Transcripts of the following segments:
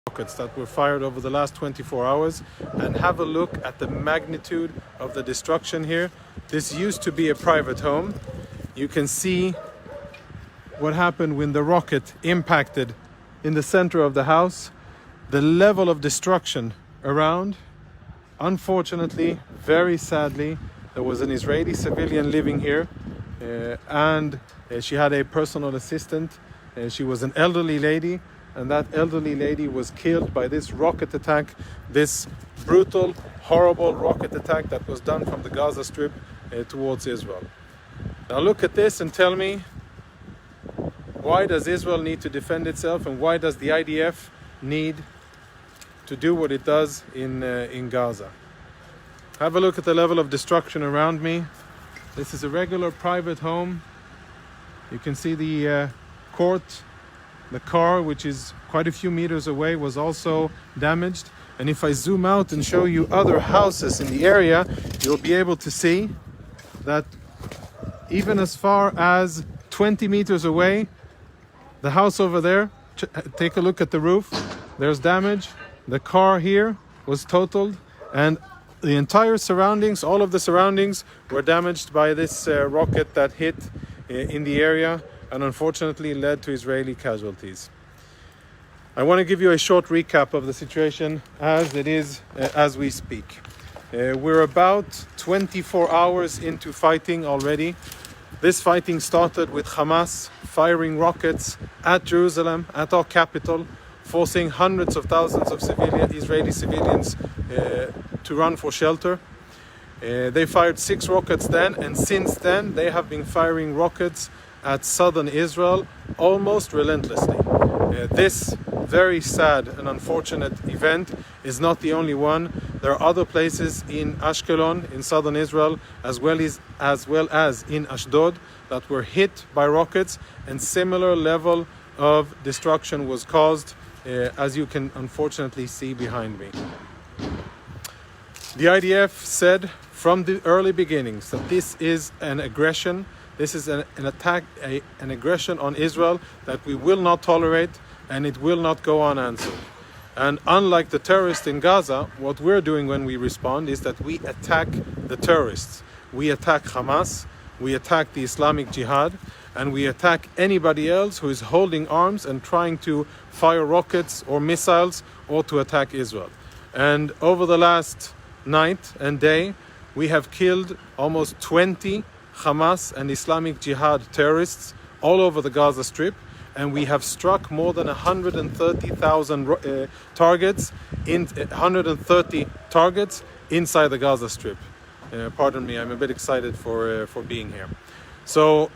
rockets that were fired over the last 24 hours, and have a look at the magnitude of the destruction here. This used to be a private home. You can see what happened when the rocket impacted in the center of the house, the level of destruction around. Unfortunately, very sadly, there was an Israeli civilian living here, and she had a personal assistant. She was an elderly lady, and that elderly lady was killed by this rocket attack, this brutal, horrible rocket attack that was done from the Gaza Strip towards Israel. Now look at this and tell me, why does Israel need to defend itself, and why does the IDF need to do what it does in Gaza? Have a look at the level of destruction around me. This is a regular private home. You can see the court. The car, which is quite a few meters away, was also damaged. And if I zoom out and show you other houses in the area, you'll be able to see that even as far as 20 meters away, the house over there, take a look at the roof, there's damage. The car here was totaled, and the entire surroundings, all of the surroundings were damaged by this rocket that hit in the area and unfortunately led to Israeli casualties. I want to give you a short recap of the situation as it is as we speak. We're about 24 hours into fighting already. This fighting started with Hamas firing rockets at Jerusalem, at our capital, forcing hundreds of thousands of Israeli civilians to run for shelter. They fired 6 rockets then, and since then they have been firing rockets at southern Israel almost relentlessly. This very sad and unfortunate event is not the only one. There are other places in Ashkelon, in southern Israel, as well as in Ashdod, that were hit by rockets, and similar level of destruction was caused, as you can unfortunately see behind me. The IDF said from the early beginnings that this is an aggression. This is an attack, an aggression on Israel that we will not tolerate, and it will not go unanswered. And unlike the terrorists in Gaza, what we're doing when we respond is that we attack the terrorists. We attack Hamas, we attack the Islamic Jihad, and we attack anybody else who is holding arms and trying to fire rockets or missiles or to attack Israel. And over the last night and day, we have killed almost 20 Hamas and Islamic Jihad terrorists all over the Gaza Strip, and we have struck more than 130,000 targets, 130 targets inside the Gaza Strip. Pardon me, I'm a bit excited for being here. So,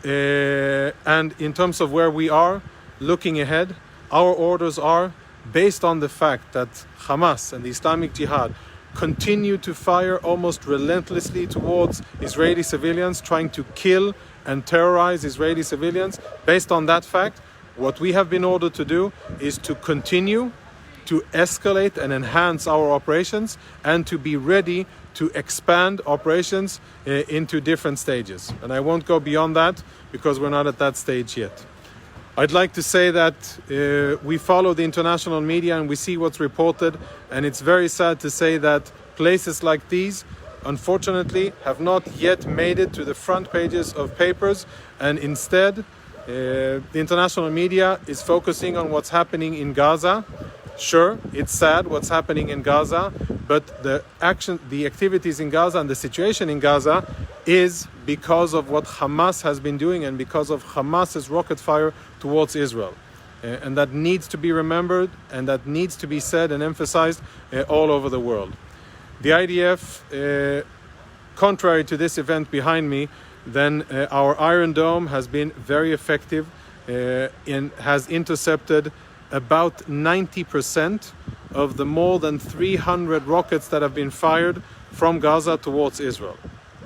and in terms of where we are looking ahead, our orders are based on the fact that Hamas and the Islamic Jihad continue to fire almost relentlessly towards Israeli civilians, trying to kill and terrorize Israeli civilians. Based on that fact, what we have been ordered to do is to continue to escalate and enhance our operations, and to be ready to expand operations into different stages. And I won't go beyond that because we're not at that stage yet. I'd like to say that we follow the international media and we see what's reported, and it's very sad to say that places like these, unfortunately, have not yet made it to the front pages of papers, and instead the international media is focusing on what's happening in Gaza. Sure, it's sad what's happening in Gaza, but the activities in Gaza and the situation in Gaza is because of what Hamas has been doing and because of Hamas's rocket fire towards Israel. And that needs to be remembered, and that needs to be said and emphasized all over the world. The IDF, contrary to this event behind me, then our Iron Dome has been very effective and has intercepted about 90% of the more than 300 rockets that have been fired from Gaza towards Israel.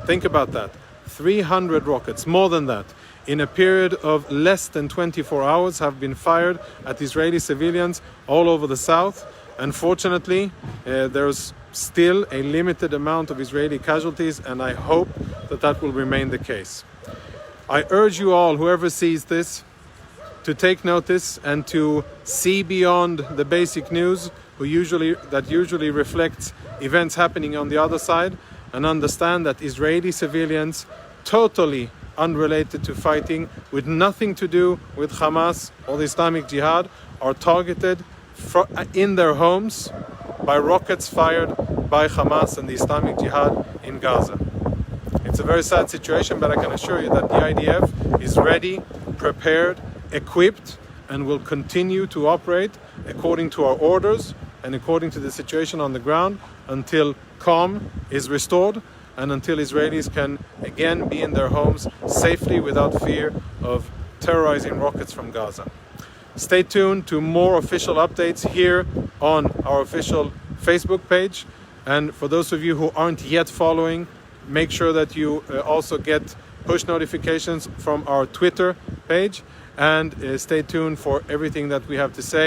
Think about that. 300 rockets, more than that, in a period of less than 24 hours have been fired at Israeli civilians all over the south. Unfortunately, there's still a limited amount of Israeli casualties, and I hope that that will remain the case. I urge you all, whoever sees this, to take notice and to see beyond the basic news, that usually reflects events happening on the other side, and understand that Israeli civilians, totally unrelated to fighting, with nothing to do with Hamas or the Islamic Jihad, are targeted in their homes by rockets fired by Hamas and the Islamic Jihad in Gaza. It's a very sad situation, but I can assure you that the IDF is ready, prepared, equipped, and will continue to operate according to our orders and according to the situation on the ground until calm is restored and until Israelis can again be in their homes safely without fear of terrorizing rockets from Gaza. Stay tuned to more official updates here on our official Facebook page. And for those of you who aren't yet following, make sure that you also get push notifications from our Twitter page, and stay tuned for everything that we have to say.